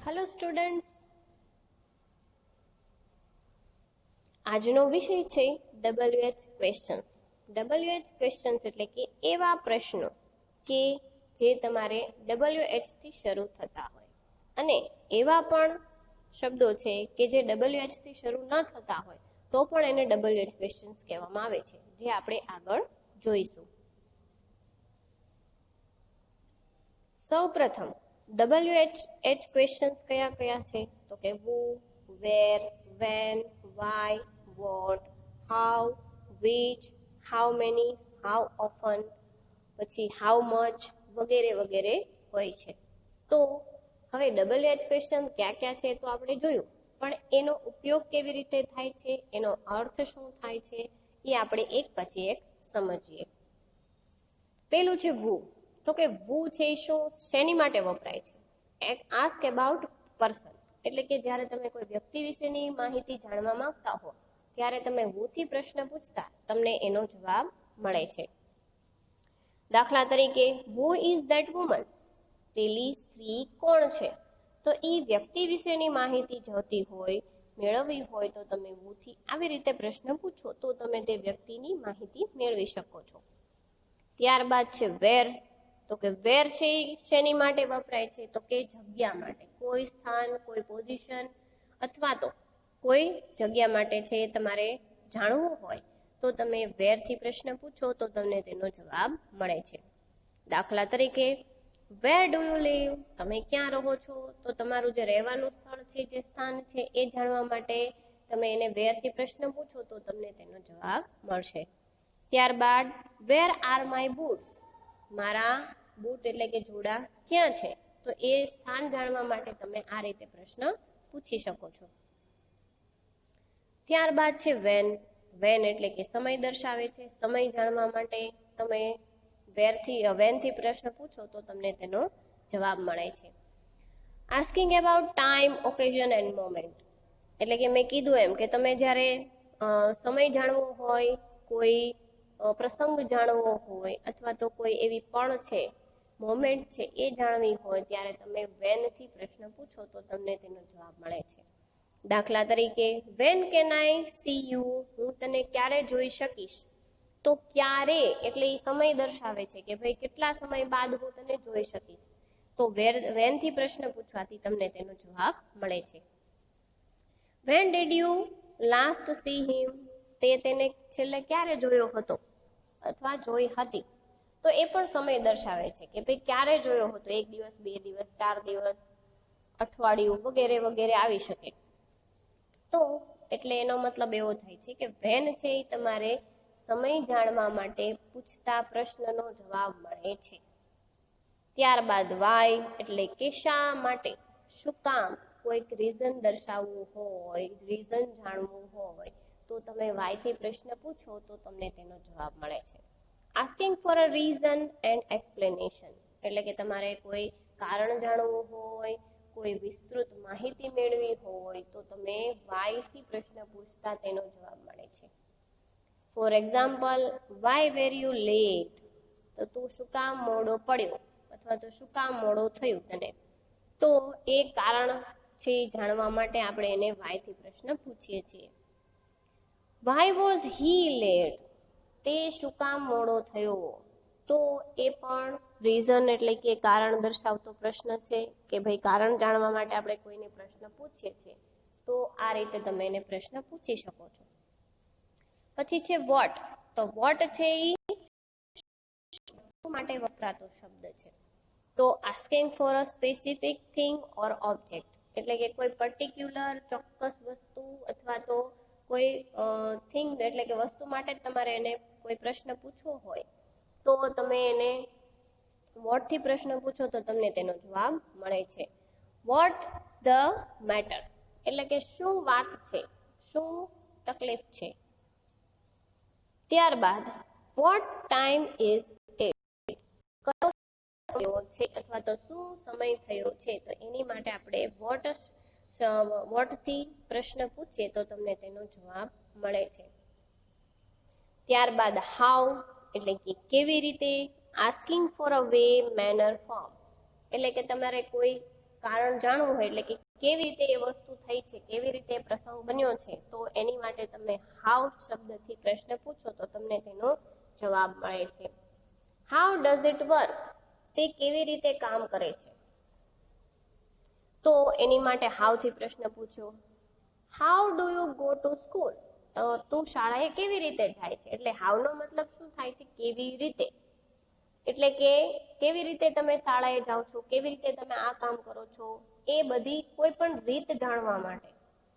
Hello students, આજનો વિષય છે WH ક્વેશ્ચન્સ. WH ક્વેશ્ચન્સ એટલે કે એવા પ્રશ્નો કે જે તમારે WH થી શરૂ થતા હોય, અને એવા પણ શબ્દો છે કે જે WH થી શરૂ ન થતા હોય તો પણ એને WH ક્વેશ્ચન્સ કહેવામાં આવે છે, જે આપણે આગળ જોઈશું. સૌપ્રથમ WH ક્વેશ્ચન્સ કયા કયા છે તો કે who, where, when, why, what, how, which, how many, how often, પછી how much વગેરે વગેરે હોય છે. તો હવે WH ક્વેશ્ચન ક્યાં ક્યાં છે તો આપણે જોયું, પણ એનો ઉપયોગ કેવી રીતે થાય છે, એનો અર્થ શું થાય છે, એ આપણે એક પછી એક સમજીએ. પેલું છે who. તો કે who છે એ શું, શેની માટે વપરાય છે? આસ્ક અબાઉટ પર્સન, એટલે કે જ્યારે તમે કોઈ વ્યક્તિ વિશેની માહિતી જાણવા માંગતા હો ત્યારે તમે who થી પ્રશ્ન પૂછતા તમને એનો જવાબ મળે છે. દાખલા તરીકે who is that woman, પેલી સ્ત્રી કોણ છે? તો એ વ્યક્તિ વિશેની માહિતી જોતી હોય, મેળવવી હોય તો તમે who થી આવી રીતે પ્રશ્ન પૂછો તો તમે તે વ્યક્તિની માહિતી મેળવી શકો છો. ત્યારબાદ છે where. તો કે where છે શેની માટે વપરાય છે તો કે જગ્યા માટે, કોઈ સ્થાન, કોઈ પોઝિશન અથવા તો કોઈ જગ્યા માટે છે તમારે જાણવું હોય તો તમે where થી પ્રશ્ન પૂછો તો તમને તેનો જવાબ મળે છે. દાખલા તરીકે where do you live, તમે ક્યાં રહો છો? તો તમારું જે રહેવાનું સ્થળ છે, જે સ્થાન છે એ જાણવા માટે તમે એને where થી પ્રશ્ન પૂછો તો તમને તેનો જવાબ મળશે. ત્યારબાદ where are my boots, મારા બૂટ એટલે કે જોડા ક્યાં છે? તો એ સ્થાન જાણવા માટે તમે આ રીતે પ્રશ્ન પૂછી શકો છો. ત્યારબાદ છે when. when એટલે કે સમય દર્શાવે છે, સમય જાણવા માટે તમે when થી પ્રશ્ન પૂછો તો તમને તેનો જવાબ મળે છે. Asking about time, occasion end moment, એટલે કે મેં કીધું એમ કે તમે જ્યારે સમય જાણવો હોય, કોઈ પ્રસંગ જાણવો હોય અથવા તો કોઈ એવી પળ છે, મોમેન્ટ છે એ જાણવી હોય ત્યારે તમે when થી પ્રશ્ન પૂછો તો તમને તેનો જવાબ મળે છે. દાખલા તરીકે when can I see you, હું તને ક્યારે જોઈ શકીશ? તો ક્યારે એટલે એ સમય દર્શાવે છે કે ભાઈ કેટલા સમય બાદ હું તને જોઈ શકીશ, તો when થી પ્રશ્ન પૂછવાથી તમને તેનો જવાબ મળે છે. when did you last see him, તે તેને છેલ્લે ક્યારે જોયો હતો અથવા જોઈ હતી? તો એ પણ સમય દર્શાવે છે કે ભાઈ ક્યારે જોયો હતો, 1 દિવસ, 2 દિવસ, 4 દિવસ, અઠવાડિયું વગેરે વગેરે આવી શકે. તો એટલે એનો મતલબ એવો થાય છે કે when છે એ તમારે સમય જાણવા માટે પૂછતા પ્રશ્નનો જવાબ મળે છે. ત્યારબાદ why એટલે કે શા માટે, શું કામ, કોઈક રીઝન દર્શાવવું હોય, રીઝન જાણવું હોય તો તમે why થી પ્રશ્ન પૂછો તો તમને તેનો જવાબ મળે છે. Asking for a reason and explanation, એટલે કે તમારે કોઈ કારણ જાણવું હોય, કોઈ વિસ્તૃત માહિતી મેળવી હોય તો તમે why થી પ્રશ્ન પૂછતા તેનો જવાબ મળે છે. For example why were you late, તો તું શું કામ મોડો પડ્યો અથવા તો શું કામ મોડો થયું તને? તો એ કારણ છે જાણવા માટે આપણે એને why થી પ્રશ્ન પૂછીએ છીએ. why was he late, તે શું કામ મોડો થયો? તો એ પણ રીઝન એટલે કે કારણ દર્શાવતો પ્રશ્ન છે કે ભાઈ કારણ જાણવા માટે આપણે કોઈને પ્રશ્ન પૂછીએ છીએ, તો આ રીતે તમે એને પ્રશ્ન પૂછી શકો છો. પછી છે વોટ. તો વોટ છે એ માટે વપરાતો શબ્દ છે. તો asking for a specific thing or object, એટલે કે કોઈ પર્ટિક્યુલર ચોક્કસ વસ્તુ અથવા તો કોઈ થિંગ એટલે કે વસ્તુ માટે તમારે એને કોઈ પ્રશ્ન પૂછવો હોય તો તમે એને વોટ થી પ્રશ્ન પૂછો તો તમને તેનો જવાબ મળે છે. વોટ્સ ધ મેટર, એટલે કે શું વાત છે, શું તકલીફ છે. ત્યારબાદ વોટ ટાઈમ ઇઝ ઇટ, કયો થયો છે અથવા તો શું સમય થયો છે, તો એની માટે આપણે વોટ થી પ્રશ્ન પૂછીએ તો તમને તેનો જવાબ મળે છે. ત્યારબાદ હાઉ એટલે કે કેવી રીતે. Asking for a way, manner, form, એટલે કે તમારે કોઈ કારણ જાણવું હોય એટલે કે કેવી રીતે એ વસ્તુ થઈ છે, કેવી રીતે પ્રસંગ બન્યો છે, તો એની માટે તમે હાઉ શબ્દથી પ્રશ્ન પૂછો તો તમને તેનો જવાબ મળે છે. How does it work? તે કેવી રીતે કામ કરે છે? તો એની માટે હાઉ થી પ્રશ્ન પૂછ્યો. How do you go to school? તો તું શાળાએ કેવી રીતે જાય છે? એટલે હાઉ નો મતલબ શું થાય છે? કેવી રીતે. એટલે કે કેવી રીતે તમે શાળાએ જાઓ છો, કેવી રીતે તમે આ કામ કરો છો, એ બધી કોઈ પણ રીત જાણવા માટે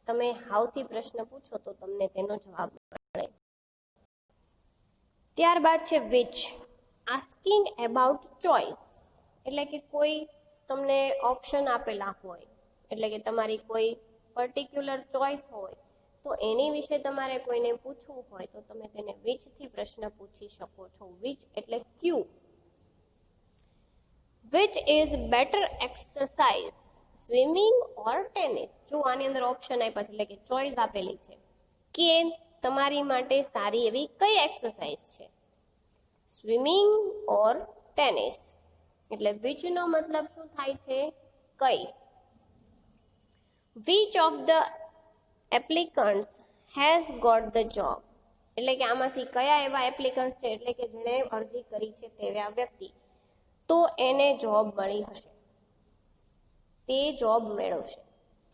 તમે હાઉ થી પ્રશ્ન પૂછો તો તમને તેનો જવાબ મળે. ત્યારબાદ છે વિચ. આસ્કિંગ એબાઉટ ચોઇસ, એટલે કે કોઈ તમને ઓપ્શન આપેલા હોય, એટલે કે તમારી કોઈ પર્ટિક્યુલર ચોઇસ હોય, તો એની વિશે તમારે કોઈને પૂછવું હોય તો તમે તેને વિચ થી પ્રશ્ન પૂછી શકો છો. વિચ એટલે ક્યુ. Which is better exercise, swimming or tennis? જો આની અંદર ઓપ્શન આપ્યા છે, એટલે કે ચોઇસ આપેલી છે કે તમારી માટે સારી એવી કઈ એક્સરસાઇઝ છે, સ્વિમિંગ ઓર ટેનિસ. એટલે વિચ નો મતલબ શું થાય છે? કઈ. Which of the applicants has got the job? એટલે કે આમાંથી કયા એવા એપ્લિકન્ટ છે, એટલે કે જેણે અરજી કરી છે તેવા વ્યક્તિ, તો એને જોબ મળી હશે, તે જોબ મેળવશે.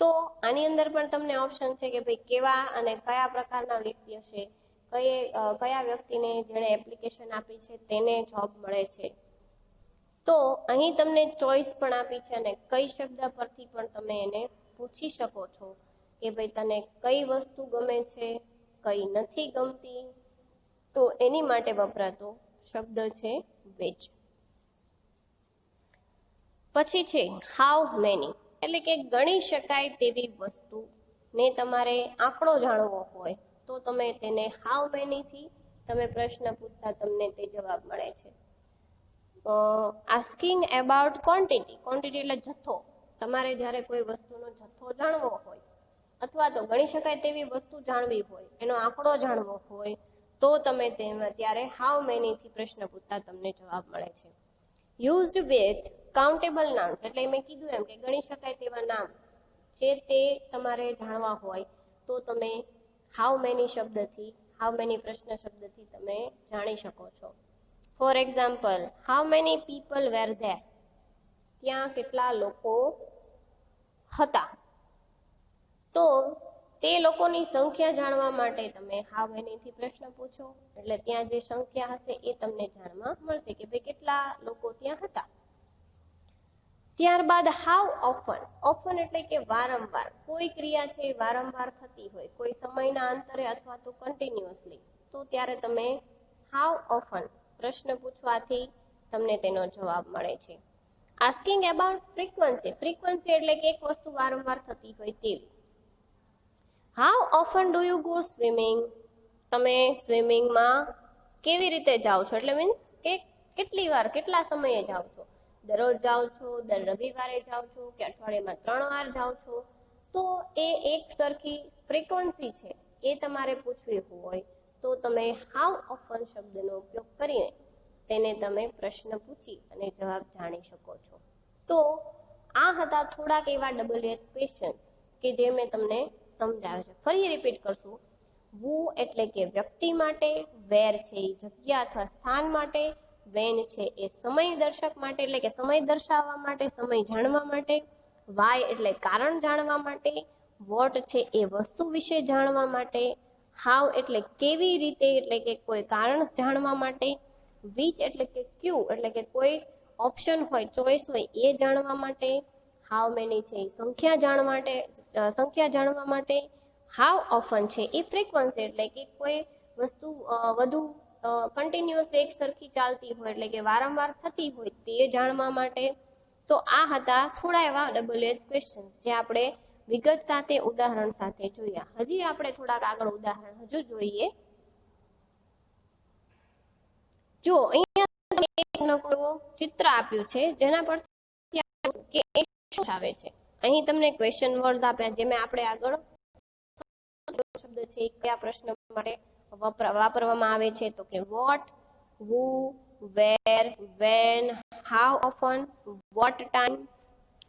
તો આની અંદર પણ તમને ઓપ્શન છે કે ભાઈ કેવા અને કયા પ્રકારના વ્યક્તિ હશે, કયા વ્યક્તિને જેણે એપ્લિકેશન આપી છે તેને જોબ મળે છે. તો અહીં તમને ચોઇસ પણ આપી છે અને કઈ શબ્દ પરથી પણ તમે એને પૂછી શકો છો કે ભાઈ તને કઈ વસ્તુ ગમે છે, કઈ નથી ગમતી. તો એની માટે વપરાતો શબ્દ છે વિચ. પછી છે હાઉ મેની, એટલે કે ગણી શકાય તેવી વસ્તુ ને તમારે આંકડો જાણવો હોય તો તમે તેને હાઉ મેની થી તમે પ્રશ્ન પૂછતા તમને તે જવાબ મળે છે. આસ્કિંગ એબાઉટ ક્વોન્ટિટી, ક્વોન્ટિટી એટલે જથ્થો. તમારે જ્યારે કોઈ વસ્તુનો જથ્થો જાણવો હોય અથવા તો ગણી શકાય તેવી વસ્તુ જાણવી હોય, એનો આંકડો જાણવો હોય, તો તમે તેમાં ત્યારે હાઉ મેની થી પ્રશ્ન પૂછતા તમને જવાબ મળે છે. યુઝડ વિથ કાઉન્ટેબલ નાઉન્સ, એટલે મેં કીધું એમ કે ગણી શકાય તેવા નામ છે તે તમારે જાણવા હોય તો તમે હાઉ મેની શબ્દથી, હાઉ મેની પ્રશ્ન શબ્દથી તમે જાણી શકો છો. For example, how many people were there? ત્યાં કેટલા લોકો હતા? તો તે લોકોની સંખ્યા જાણવા માટે તમે હાઉ મેની થી પ્રશ્ન પૂછો, એટલે ત્યાં જે સંખ્યા હશે એ તમને જાણવા મળશે કે ભાઈ કેટલા લોકો ત્યાં હતા. ત્યારબાદ હાઉ ઓફન. ઓફન એટલે કે વારંવાર. કોઈ ક્રિયા છે એ વારંવાર થતી હોય, કોઈ સમયના અંતરે અથવા તો કન્ટિન્યુઅસલી, તો ત્યારે તમે હાઉ ઓફન પ્રશ્ન પૂછવાથી તમને તેનો જવાબ મળે છે. Asking about frequency. ફ્રીક્વન્સી એટલે કે એક વસ્તુ વારંવાર થતી હોય તેવી. How often do you go swimming? તમે સ્વિમિંગમાં કેવી રીતે જાઓ છો, એટલે મીન્સ કે કેટલી વાર, કેટલા સમયે જાઓ છો? દરરોજ જાઓ છો, દર રવિવારે જાઓ છો, કે અઠવાડિયામાં 3 વાર જાઓ છો? તો એ એક સરખી ફ્રીક્વન્સી છે એ તમારે પૂછવી હોય તો તમે હાઉ ઓફન શબ્દનો ઉપયોગ કરીને તેને તમે પ્રશ્ન પૂછી અને જવાબ જાણી શકો છો. તો આ હતા થોડાક એવા WH ક્વેશ્ચન્સ કે જે મેં તમને સમજાવ્યા છે. ફરી રિપીટ કરશું. વુ એટલે કે વ્યક્તિ માટે, વેર છે એ જગ્યા અથવા સ્થાન માટે, વેન છે એ સમય દર્શક માટે એટલે કે સમય દર્શાવવા માટે, સમય જાણવા માટે, વાય એટલે કારણ જાણવા માટે, વોટ છે એ વસ્તુ વિશે જાણવા માટે, હાઉ એટલે કેવી રીતે એટલે કે કોઈ કારણ જાણવા માટે, વિચ એટલે કે ક્યુ એટલે કે કોઈ ઓપ્શન હોય, ચોઇસ હોય એ જાણવા માટે, હાઉ મેની છે એ સંખ્યા જાણવા માટે, હાઉ ઓફન છે એ ફ્રીક્વન્સી એટલે કે કોઈ વસ્તુ વધુ કન્ટિન્યુઅસ એક સરખી ચાલતી હોય એટલે કે વારંવાર થતી હોય તે જાણવા માટે. તો આ હતા થોડા એવા WH ક્વેશ્ચન જે આપણે વિગત સાથે ઉદાહરણ સાથે જોયા. હજી આપણે થોડાક આગળ ઉદાહરણ હજુ જોઈએ. જો અહીંયા એક નકળું ચિત્ર આપ્યું છે જેના પરથી આવે છે. અહીં તમને ક્વેશ્ચન વર્ડ્સ આપ્યા જે મેં આપણે આગળ શબ્દ છે કયા પ્રશ્ન માટે વાપરવામાં આવે છે તો કે what, who, where, when, how often, what time,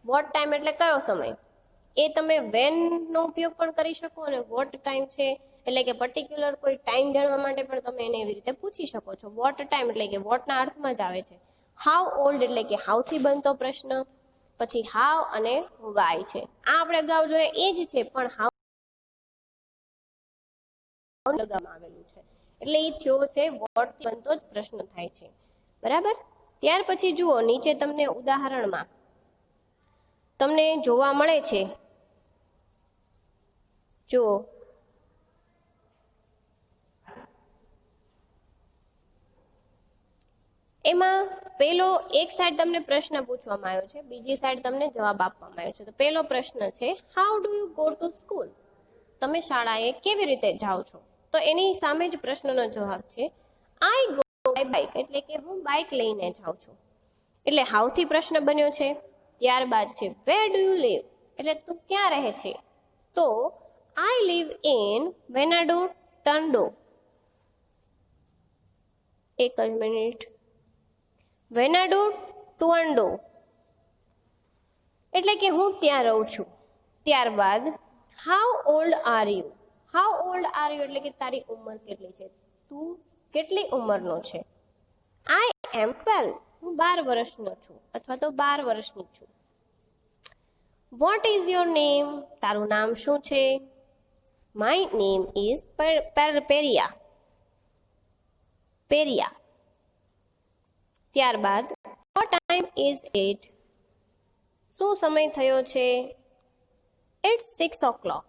what time એટલે કયો સમય, એ તમે વેન નો ઉપયોગ પણ કરી શકો અને વોટ ટાઈમ છે એટલે કે પર્ટિક્યુલર કોઈ ટાઈમ જાણવા માટે પણ તમે એને એવી રીતે પૂછી શકો છો. વોટ ટાઈમ એટલે કે વોટના અર્થમાં જ આવે છે. હાઉ ઓલ્ડ એટલે કે હાઉથી બનતો પ્રશ્ન, પછી હાવ અને વાય છે. આ આપણે અગાઉ જોઈએ એ જ છે, પણ હાવ લગાવવામાં આવેલું છે એટલે એ થયો છે વોટ બનતો જ પ્રશ્ન થાય છે. બરાબર. ત્યાર પછી જુઓ નીચે તમને ઉદાહરણમાં તમને જોવા મળે છે, જુઓ એમાં પેલો એક સાઈડ તમને પ્રશ્ન પૂછવામાં આવ્યો છે, બીજી સાઈડ તમને જવાબ આપવામાં આવ્યો છે. તો પેલો પ્રશ્ન છે how do you go to school, તમે શાળાએ કેવી રીતે જાઓ છો? તો એની સામે જ પ્રશ્નનો જવાબ છે આઈ ગો બાય બાઇક, એટલે કે હું બાઇક લઈને જાઉં છું. એટલે હાઉથી પ્રશ્ન બન્યો છે. ત્યારબાદ છે વેર ડુ યુ લીવ, એટલે તું ક્યાં રહે છે? તો આઈ લીવ ઇન વેનાડુ ટન્ડો, એક જ મિનિટ, વેનાડુ ટુઅન્ડો, એટલે કે હું ત્યાં રહું છું. ત્યારબાદ how old are you, how old are you એટલે કે તારી ઉંમર કેટલી છે, તું કેટલી ઉંમરનો છે? આઈ એમ 12, હું 12 વર્ષનો છું અથવા તો 12 વર્ષની છું. વોટ ઇઝ યોર નેમ, તારું નામ શું છે? My name is Periya, Periya. ત્યારબાદ વોટ ટાઈમ ઇઝ ઇટ, શું સમય થયો છે? ઇટ્સ 6 o'clock,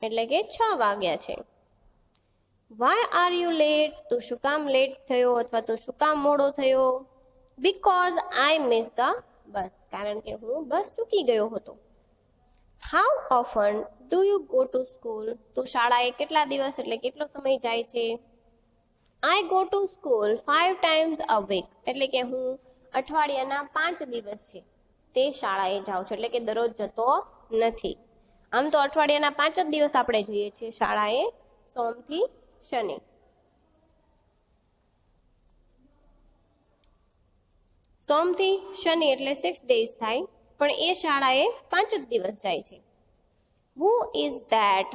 એટલે કે 6 વાગ્યા છે. વાય આર યુ લેટ, તું શું કામ લેટ થયો અથવા તો શું કામ મોડો થયો? Because I miss the bus, કારણ કે હું બસ ચૂકી ગયો હતો. How often do you go to school, તું શાળાએ કેટલા દિવસ એટલે કેટલો સમય જાય છે? I go to school 5 times a week, એટલે કે હું અઠવાડિયાના 5 દિવસ છે તે શાળાએ જાઉં છું, એટલે કે દરરોજ જતો નથી. આમ તો અઠવાડિયાના 5 જ દિવસ આપણે જઈએ છીએ શાળાએ, સોમથી શનિ. સોમથી શનિ એટલે 6 days થાય, પણ એ શાળાએ 5 જ દિવસ જાય છે. હુ ઇઝ ધેટ,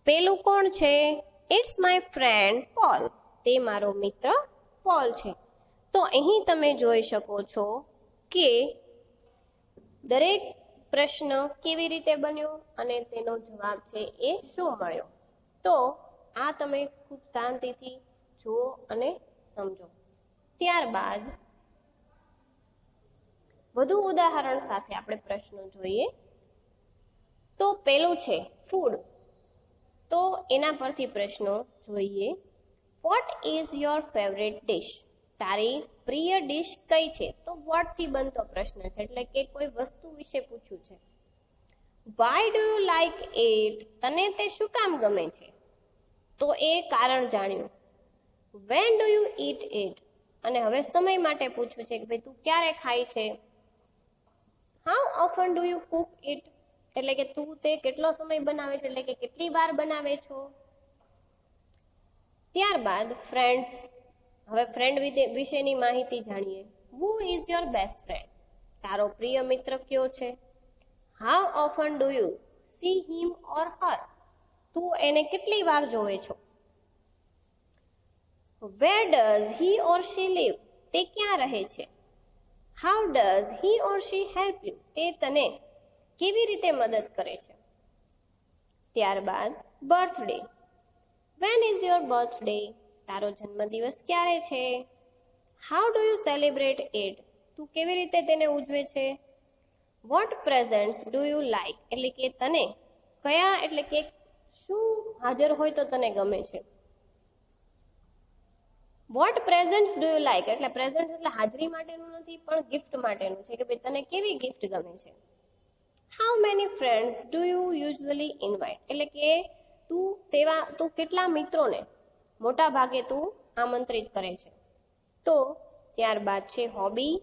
પેલું કોણ છે? ઇટ્સ માય ફ્રેન્ડ પોલ, તે મારો મિત્ર પોલ છે. તો અહીં તમે જોઈ શકો છો કે દરેક પ્રશ્ન કેવી રીતે બન્યો અને તેનો જવાબ છે એ શું મળ્યો. તો આ તમે ખૂબ શાંતિથી જુઓ અને સમજો. ત્યારબાદ વધુ ઉદાહરણ સાથે આપણે પ્રશ્નો જોઈએ. તો પેલું છે ફૂડ, તો એના પરથી પ્રશ્નો જોઈએ. Vote is your favourite dish, તારી પ્રિય ડિશ કઈ છે? તો વોટ થી બનતો પ્રશ્ન છે, એટલે કે કોઈ વસ્તુ વિશે પૂછ્યું છે. Why do you like it, તને તે શું કામ ગમે છે? તો એ કારણ જાણ્યું. When do you it it, અને હવે સમય માટે પૂછ્યું છે કે ભાઈ તું ક્યારે ખાય છે? How often do you Cook it, એટલે કે તું તે કેટલો સમય બનાવે છે, એટલે કે કેટલી વાર બનાવે છો? ત્યારબાદ ફ્રેન્ડ્સ, હવે ફ્રેન્ડ વિશેની માહિતી જાણીએ. Who is your best friend, તારો પ્રિય મિત્ર કયો છે? How often do you see him or her, તું એને કેટલી વાર જોવે છો? Where does he or she leave, તે ક્યાં રહે છે? How does he or she help you, તે તને કેવી રીતે મદદ કરે છે? ત્યારબાદ birthday, when is your birthday, તારો જન્મદિવસ ક્યારે છે? How do you celebrate it, તું કેવી રીતે તેને ઉજવે છે? What presents do you like, એટલે કે તને કયા, એટલે કે શું હાજર હોય તો તને ગમે છે? What presents do you like, એટલે પ્રેઝન્ટ એટલે હાજરી માટેનું નથી પણ ગિફ્ટ માટેનું છે કે ભાઈ તને કેવી ગિફ્ટ ગમે છે? How many friends do you usually invite, એટલે કે તું કેટલા મિત્રોને મોટા ભાગે તું આમંત્રિત કરે છે? તો ત્યારબાદ છે hobby.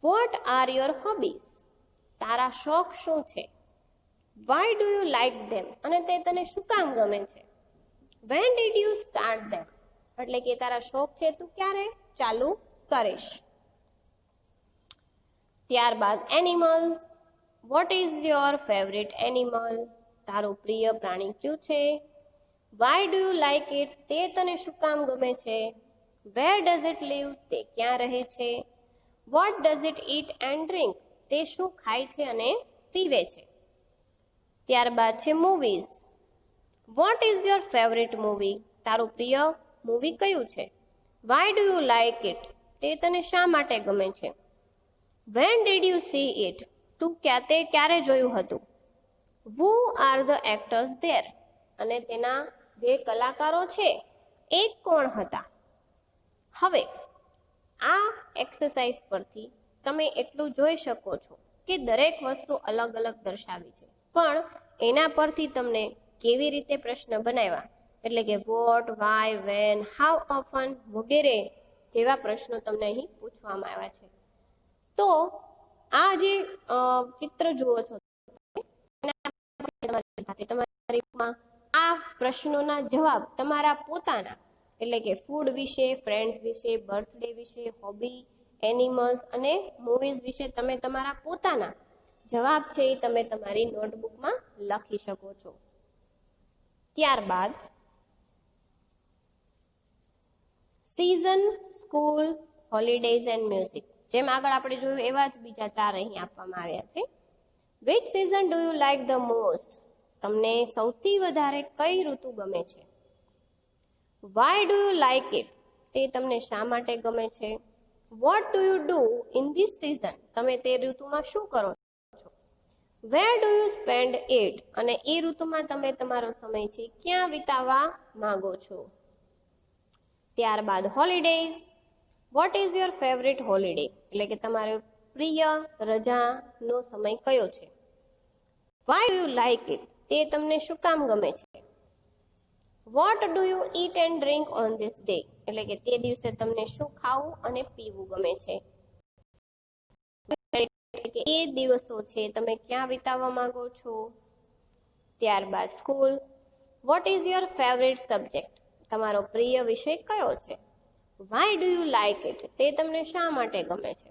What are your hobbies, તારા શોખ શું છે? વાય ડુ યુ લાઈક ધેમ, અને તે તને શું કામ ગમે છે? વેન ડીડ યુ સ્ટાર્ટ ધેમ, એટલે કે તારા શોખ છે તું ક્યારે ચાલુ કરીશ? ત્યારબાદ animals. What is your favourite animal? તારું પ્રિય પ્રાણી કયું છે? Why do you like it? તે તને શું કામ ગમે છે? Where does it live? તે ક્યાં રહે છે? What does it eat and drink? તે શું ખાય છે અને પીવે છે? ત્યારબાદ છે movies. What is your favourite movie? તારું પ્રિય મૂવી કયું છે? Why do you like it? તે તને શા માટે ગમે છે? When did you C it? તું તે ક્યારે જોયું હતું? વુ આર ધ એક્ટર્સ ધેર? અને તેના જે કલાકારો છે એ કોણ હતા? હવે આ એક્સરસાઇઝ પરથી તમે એટલું જોઈ શકો છો કે દરેક વસ્તુ અલગ અલગ દર્શાવી છે, પણ એના પરથી તમને કેવી રીતે પ્રશ્ન બનાવ્યા, એટલે કે what, why, when, how often વગેરે જેવા પ્રશ્નો તમને અહીં પૂછવામાં આવ્યા છે. તો આ જે ચિત્ર જુઓ છો આ પ્રશ્નોના જવાબ તમારા પોતાના, એટલે કે ફૂડ વિશે, ફ્રેન્ડ્સ વિશે, બર્થડે વિશે, હોબી, એનિમલ્સ અને મૂવીઝ વિશે તમે તમારા પોતાના જવાબ છે એ તમે તમારી નોટબુકમાં લખી શકો છો. ત્યારબાદ season, school, holidays and music. જેમ આગળ આપણે જોયું એવા જ બીજા 4 અહીં આપવામાં આવ્યા છે. Which season do you like the most? તમને સૌથી વધારે કઈ ઋતુ ગમે છે? Why do you like it? તે તમને શા માટે ગમે છે? What do you do in this season? તમે તે ઋતુમાં શું કરો છો? Where do you spend it? અને એ ઋતુમાં તમે તમારો સમય છે ક્યાં વિતાવવા માંગો છો? ત્યારબાદ holidays. Vote is your favourite holiday? એટલે કે તમારો પ્રિય રજાનો સમય કયો છે? Why do you like it? તે તમને શું કામ ગમે છે? What do you it and drink on this day? એટલે કે તે દિવસે તમને શું ખાવું અને પીવું ગમે છે? એ દિવસો છે તમે ક્યાં વિતાવવા માંગો છો? ત્યારબાદ school. Vote is your favourite subject? તમારો પ્રિય વિષય કયો છે? Why do you like it? તે તમને શા માટે ગમે છે?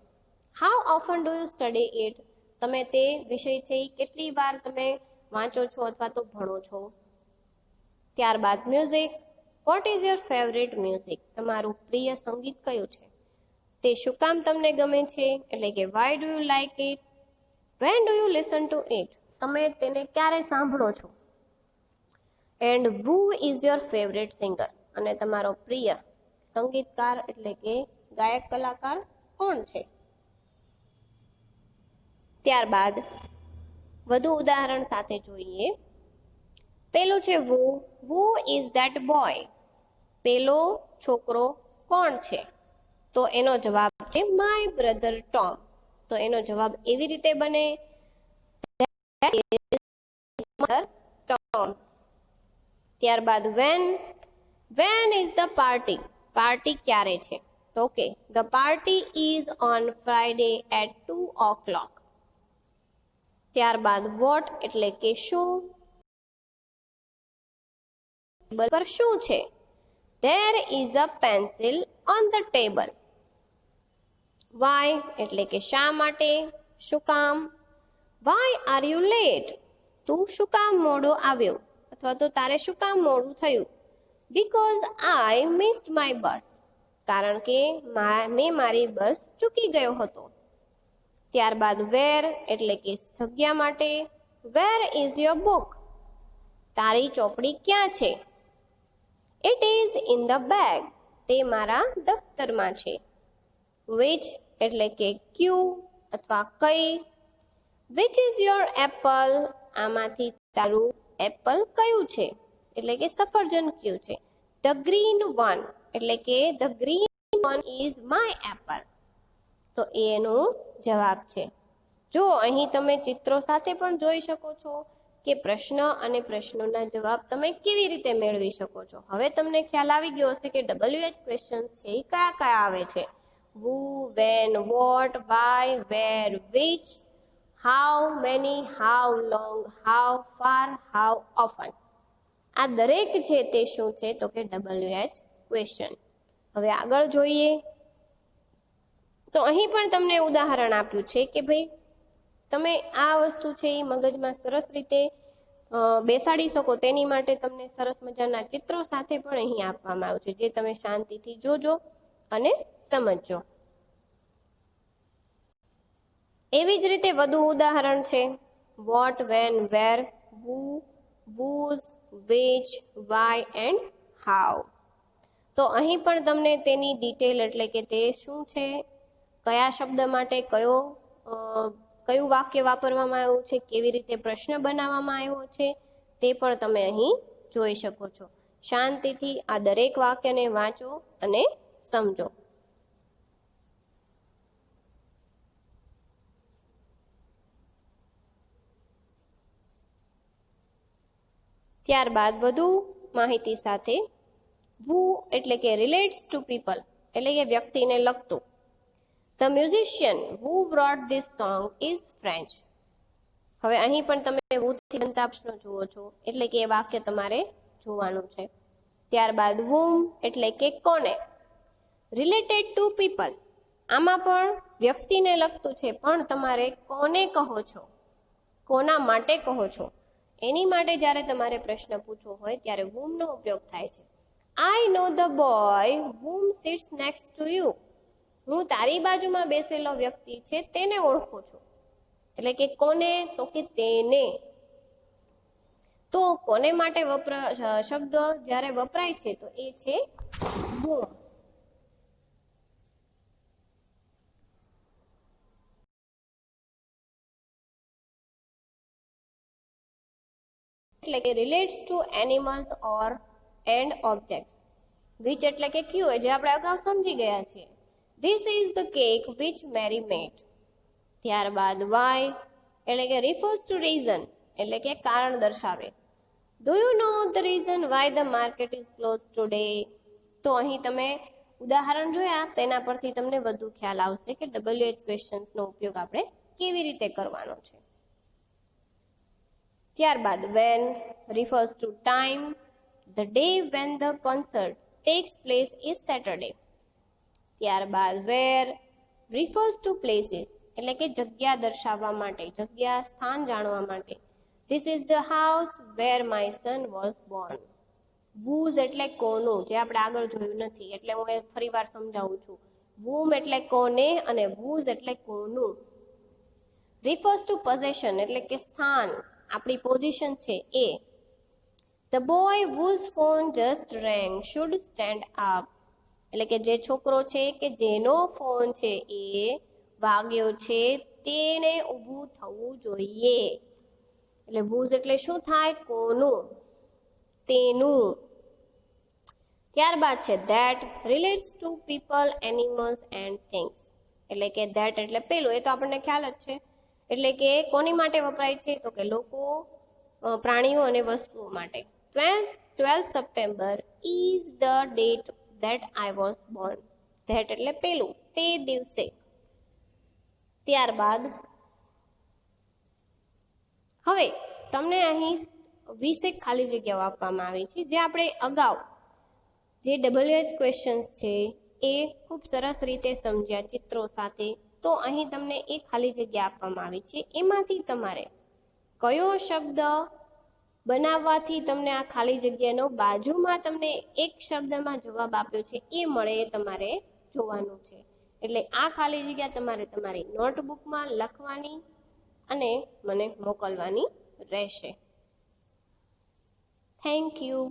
How often do you study it? તમે તે વિષય છે કેટલી વાર તમે વાંચો છો અથવા તો ભણો છો? ત્યારબાદ music. Vote is your favourite music? તમારું પ્રિય સંગીત કયું છે? તે શું કામ તમને ગમે છે? એટલે કે Y do you like it? When do you listen to it? તમે તેને ક્યારે સાંભળો છો? And who is your favourite singer? અને તમારો પ્રિય સંગીતકાર એટલે કે ગાયક કલાકાર કોણ છે? ત્યારબાદ વધુ ઉદાહરણ સાથે જોઈએ. પેલું છે who. Who is that boy? પેલો છોકરો કોણ છે? તો એનો જવાબ છે માય બ્રધર ટોમ. તો એનો જવાબ એવી રીતે બને ટોમ. ત્યારબાદ when. When is the party? Party ક્યારે છે? તો okay, the party is on Friday at 2 o'clock. ત્યારબાદ વોટ એટલે કે શું? પર શું છે? There is a pencil on the table. Why એટલે કે શા માટે, શું કામ? Why are you late? તું શું કામ મોડો આવ્યો અથવા તો તારે શું કામ મોડું થયું? Because I missed my bus. કારણ કે મેં મારી બસ ચૂકી ગયો હતો. ત્યારબાદ where એટલે કે જગ્યા માટે. Where is your book? તારી ચોપડી ક્યાં છે? It is in the bag. તે મારા દફતરમાં છે. Which એટલે કે ક્યું અથવા કઈ. Which is your apple? આમાંથી તારું એપલ કયું છે? એટલે કે સફરજન કયું છે? The green one એટલે કે the green one is my apple. તો એનો જવાબ છે. જો અહીં તમે ચિત્રો સાથે પણ જોઈ શકો છો કે પ્રશ્ન અને પ્રશ્નોના જવાબ તમે કેવી રીતે મેળવી શકો છો. હવે તમને ખ્યાલ આવી ગયો હશે કે WH ક્વેશ્ચન્સ છે એ કયા કયા આવે છે. who, when, what, why, where, which, how many, how long, how far, how often. આ દરેક છે તે શું છે તો કે WH ક્વેશ્ચન. હવે આગળ જોઈએ તો અહીં પણ તમને ઉદાહરણ આપ્યું છે કે ભાઈ તમે આ વસ્તુ છે એ મગજમાં સરસ રીતે બેસાડી શકો તેની માટે તમને સરસ મજાના ચિત્રો સાથે પણ અહીં આપવામાં આવ્યું છે, જે તમે શાંતિથી જોજો અને સમજજો. એવી જ રીતે વધુ ઉદાહરણ છે what, when, where, who, whose, which, why and how. તો અહીં પણ તમને તેની ડિટેલ એટલે કે તે શું છે, કયા શબ્દ માટે કયું વાક્ય વાપરવામાં આવ્યું છે, કેવી રીતે પ્રશ્ન બનાવવામાં આવ્યો છે તે પણ તમે અહીં જોઈ શકો છો. શાંતિથી આ દરેક વાક્યને વાંચો અને સમજો. ત્યારબાદ વધુ માહિતી સાથે વુ એટલે કે રિલેટ્સ ટુ પીપલ એટલે કે વ્યક્તિને લગતું. The musician who wrote this song is French. હવે અહીં પણ તમે whoથી બનતા પ્રશ્નો જુઓ છો એટલે કે એ વાક્ય તમારે જોવાનું છે. ત્યારબાદ whom એટલે કે કોને. રિલેટેડ ટુ પીપલ આમાં પણ વ્યક્તિને લગતું છે, પણ તમારે કોને કહો છો, કોના માટે કહો છો, એની માટે જ્યારે તમારે પ્રશ્ન પૂછવો હોય ત્યારે whom નો ઉપયોગ થાય છે. I know the boy whom sits next to you. હું તારી બાજુમાં બેસેલો વ્યક્તિ છે તેને ઓળખું છું. એટલે કે કોને, તો કે તેને. તો કોને માટે શબ્દ જ્યારે વપરાય છે તો એ છે whom. એટલે કે relates to animals or and objects. Which એટલે કે ક્યુ, જે આપણે અગાઉ સમજી ગયા છીએ. This is the cake which Mary made. ત્યારબાદ why એટલે કે refers to reason એટલે કે કારણ દર્શાવે. Do you know the reason why the market is closed today? તો અહીં તમે ઉદાહરણ જોયા તેના પરથી તમને વધુ ખ્યાલ આવશે કે WH questions નો ઉપયોગ આપણે કેવી રીતે કરવાનો છે. ત્યારબાદ when refers to time. The day when the concert takes place is Saturday. ત્યારબાદ where refers to places એટલે કે જગ્યા દર્શાવવા માટે, જગ્યા સ્થાન જાણવા માટે. This is the house where my son was born. whose એટલે કોનું, જે આપણે આગળ જોયું નથી એટલે હું એ ફરીવાર સમજાવું છું. whom એટલે કોને અને whose એટલે કોનું. refers to possession એટલે કે સ્થાન, આપણી પોઝિશન છે એ. The boy whose phone just rang should stand up. એટલે કે જે છોકરો છે કે જેનો ફોન છે એ વાગ્યો છે તેને ઊભું થવું જોઈએ. એટલે whose એટલે શું થાય, કોનું, તેનું. ત્યારબાદ છે that relates to people, animals and things. એટલે કે that એટલે પેલું, એ તો આપણને ખ્યાલ જ છે. એટલે કે કોની માટે વપરાય છે, તો કે લોકો, પ્રાણીઓ અને વસ્તુઓ માટે. 12 September is the date that I was born. that એટલે પેલું, તે દિવસે. ત્યારબાદ હવે તમને અહીં 20 ખાલી જગ્યાઓ આપવામાં આવી છે, જે આપણે અગાઉ જે WH ક્વેશ્ચન્સ છે એ ખૂબ સરસ રીતે સમજ્યા ચિત્રો સાથે. તો અહીં તમને એક ખાલી જગ્યા આપવામાં આવી છે, એમાંથી તમારે કયો શબ્દ બનાવવાથી તમને આ ખાલી જગ્યાનો બાજુમાં તમને એક શબ્દમાં જવાબ આપ્યો છે એ મળે એ તમારે જોવાનું છે. એટલે આ ખાલી જગ્યા તમારે તમારી નોટબુકમાં લખવાની અને મને મોકલવાની રહેશે. Thank you.